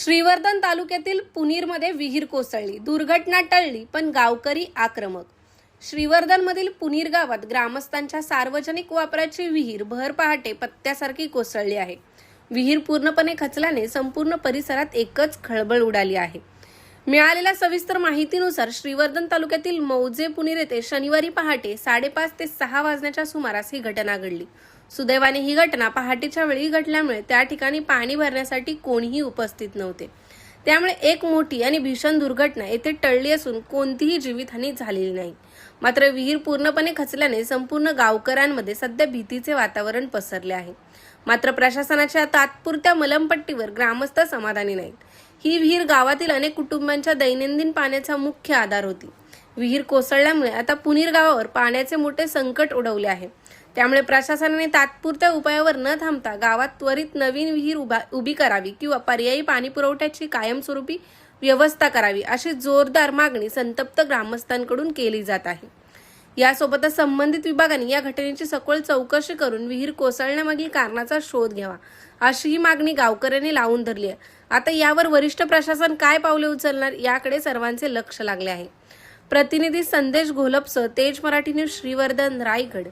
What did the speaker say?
श्रीवर्धन तालुक्यातील पुनीरमध्ये विहीर कोसळली, दुर्घटना टळली पण गावकरी आक्रमक। श्रीवर्धनमधील पुनीर गावात ग्रामस्थांच्या सार्वजनिक वापराची विहीर भर पहाटे पत्त्यासारखी कोसळली आहे। विहीर पूर्णपणे खचल्याने संपूर्ण परिसरात एकच खळबळ उडाली आहे। मिळालेल्या सविस्तर माहितीनुसार श्रीवर्धन तालुक्यातील मौजे पुनीर येथे शनिवारी पहाटे 5:30 ते 6 वाजण्याच्या सुमारास ही घटना घडली। सुदैवाने ही घटना पहाटेच्या वेळी घडल्यामुळे त्या ठिकाणी पाणी भरण्यासाठी कोणीही उपस्थित नव्हते। त्यामुळे एक मोठी आणि भीषण दुर्घटना येथे टळली असून कोणतीही जीवितहानी झालेली नाही। मात्र विहीर पूर्णपणे खचल्याने संपूर्ण गावकऱ्यांमध्ये सध्या भीतीचे वातावरण पसरले आहे। मात्र प्रशासनाच्या तात्पुरत्या मलमपट्टीवर ग्रामस्थ समाधानी नाहीत। ही विहीर गावातील अनेक कुटुंबांच्या दैनंदिन पाण्याचा मुख्य आधार होती। विहीर कोसळल्यामुळे आता पुनीर गावावर पाण्याचे मोठे संकट ओढवले आहे। त्यामुळे प्रशासनाने तात्पुरत्या उपायावर न थांबता गावात त्वरित नवीन विहीर उभी करावी किंवा पर्यायी पाणी पुरवठ्याची कायमस्वरूपी व्यवस्था करावी अशी जोरदार मागणी संतप्त ग्रामस्थांकडून केली जात आहे। यासोबतच संबंधित विभागाने या घटनेची सखोल चौकशी करून विहीर कोसळण्यामागील कारणाचा शोध घ्यावा अशी मागणी गावकऱ्यांनी लावून धरली आहे। आता यावर वरिष्ठ प्रशासन काय पावले उचलणार याकडे सर्वांचे लक्ष लागले आहे। प्रतिनिधी संदेश घोलपसह तेज मराठी न्यूज, श्रीवर्धन, रायगड।